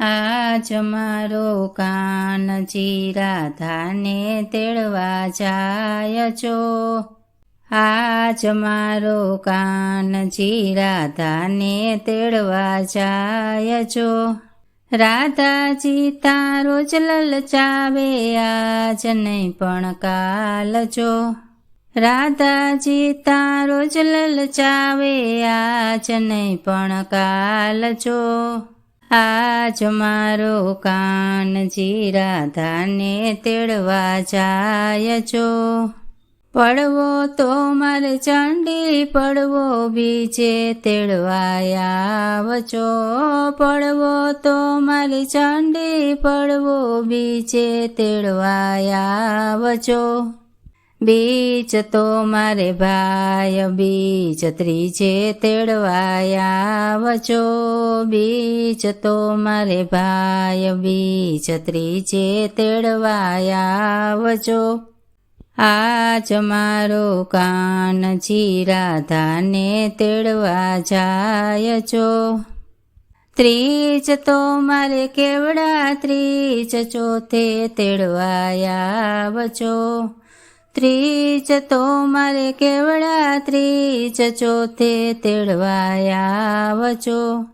આજ મારો કાનજી રાધાને તેડવા જાય છો. આજ મારો કાનજી રાધાને તેડવા જાય છો. રાધાજી તારો જ લલચાવે આજ નહીં પણ કાલ જો. રાધાજી તારો જ લલચાવે આજ નહીં પણ કાલ જો. આજ મારો કાનજી રાધાને તેડવા જાય છો. પડવો તો મારે ચંડી પડવો બીજે તેડવા આવજો. પડવો તો મારે ચંડી પડવો બીજે તેડવા આવજો. બીજ તો મારે ભાઈ બીજ ત્રીજે તેડવા આવજો. બીજ તો મારે ભાઈ બીજ ત્રીજે તેડવા આવજો. આજ મારો કાનજી રાધાને તેડવા જાય છો. ત્રીજ તો મારે કેવડા ત્રીજ ચોથે તેડવા આવજો. ત્રીજ તો મારે કેવડા ત્રીજ ચોથે તેડવા આવજો.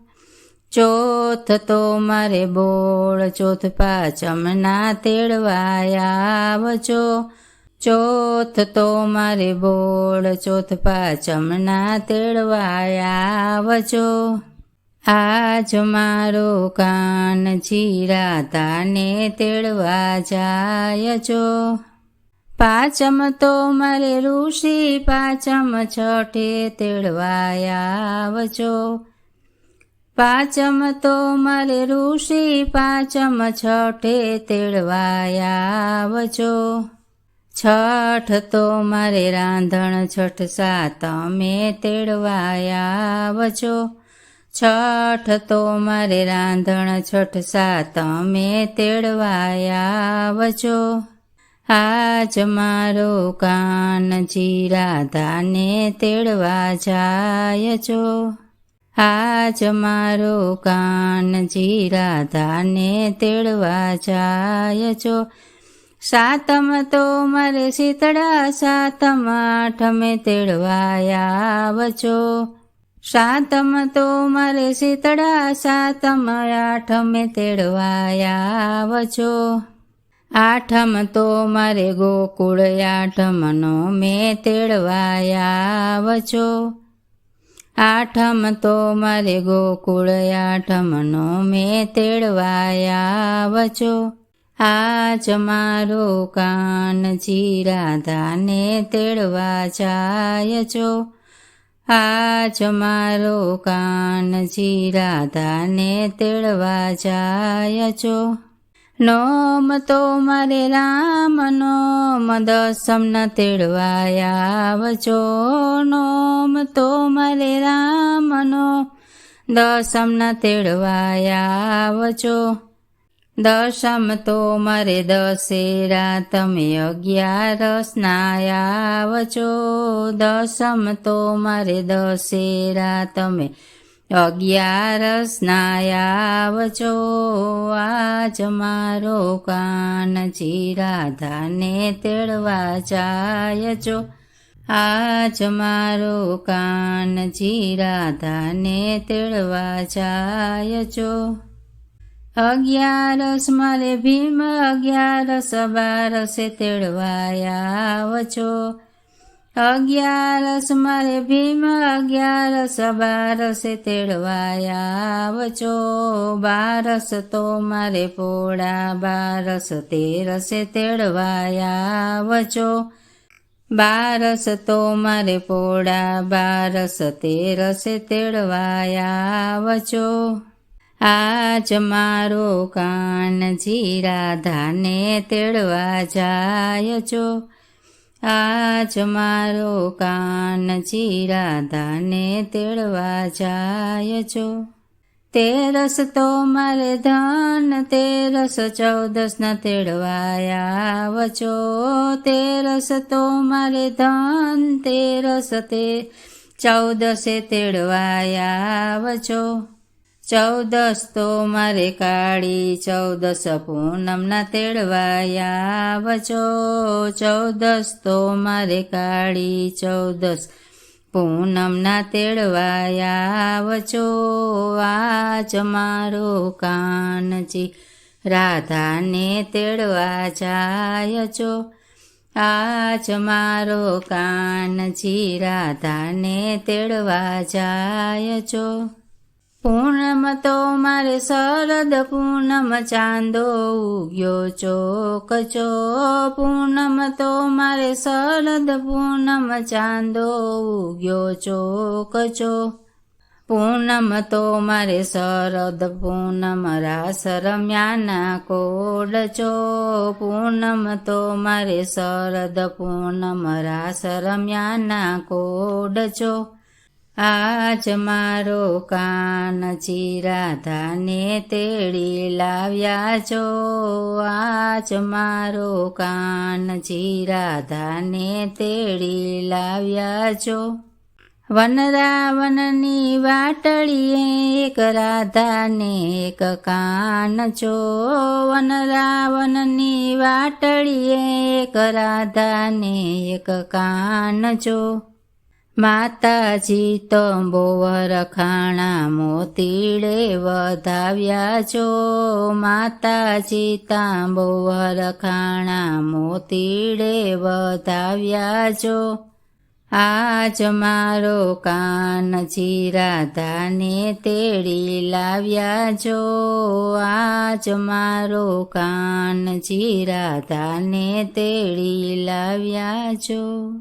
ચોથ તો મારે બોળ ચોથ પાંચમના તેડવા આવજો. ચોથ તો મારે બોળ ચોથ પાંચમના તેડવા આવજો. આજ મારો કાનજી રાધાને તેડવા જાય છો. પાંચમ તો મારે ઋષિ પાંચમ છઠે તેડવા આવજો. પાંચમ તો મારે ઋષિ પાંચમ છઠે તેડવા આવજો. છઠ તો મારે રાંધણ છઠ સાતમે તેડવા આવજો. છઠ તો મારે રાંધણ છઠ સાતમે તેડવા આવજો. આજ મારો કાનજી રાધાને તેડવા જાય છો. આજ મારો કાનજી રાધાને તેડવા જાય છો. સાતમ તો મારે શીતળા સાતમ આઠમે તેડવા આવજો. સાતમ તો મારે શીતળા સાતમ આઠમે તેડવા આવજો. આઠમ તો મારે ગોકુળ આઠમનો મેં તેડવા આવજો. આઠમ તો મારે ગોકુળ આઠમનો મેં તેડવા આવજો. આજ મારો કાનજી રાધાને તેડવા જાય છો. આજ મારો કાનજી રાધાને તેડવા જાય છો. નોમ તો મારે રામ નોમ દસમના તેડવા આવજો. નોમ તો મારે રામ નોમ દસમના તેડવા આવજો. દશમ તો મારે દશેરા તમે 11ના આવજો. દશમ તો મારે દશેરા તમે 11ના આવજો. આજ મારો કાનજી રાધાને તેડવા જાય છો. આજ મારો કાનજી રાધાને તેડવા જાય છો. 11 મારે ભીમ 11 12 તેડવા આવજો. 11 મારે ભીમ 11 12 તેડવા આવજો. 12 તો મારે પોળા 12 13 તેડવા આવજો. 12 તો મારે પોળા 12 13 તેડવા આવજો. આજ મારો કાનજી રાધાને તેડવા જાય છો. આજ મારો કાનજી રાધાને તેડવા જાય છો. 13 તો મારે ધન 13 14ના તેડવા આવજો. 13 તો મારે ધન 13 14 તેડવા આવજો. ચૌદસ તો મારે કાળી 14 પૂનમના તેડવાયા વચો. 14 તો મારે કાળી 14 પૂનમના તેડવાયા વચો. આજ મારો કાનજી રાધાને તેડવા જાય છો. આજ મારો કાનજી રાધાને તેડવા જાય છો. પૂનમ તો મારે શરદ પૂનમ ચાંદો ઉગ્યો ચોકચો. પૂનમ તો મારે શરદ પૂનમ ચાંદો ઉગ્યો ચોકચો. પૂનમ તો મારે શરદ પૂનમ રાસ રમ્યાના કોડચો. પૂનમ તો મારે શરદ પૂનમ રાસ રમ્યાના કોડચો. આજ મારો કાનજી રાધાને તેડી લાવ્યા છો. આજ મારો કાનજી રાધાને તેડી લાવ્યા છો. વનરાવનની વાટડીએ એક રાધાને એક કાન છો. વનરાવનની વાટડીએ એક રાધાને એક કાન છો. માતાજી તો બહુ વરખાણા મોતીડે વધાવ્યા છો. માતાજી તાં બહુ વરખાણા મોતીડે વધાવ્યા છો. આજ મારો કાનજી રાધાને તેડી લાવ્યા છો. આજ મારો કાનજી રાધાને તેડી લાવ્યા છો.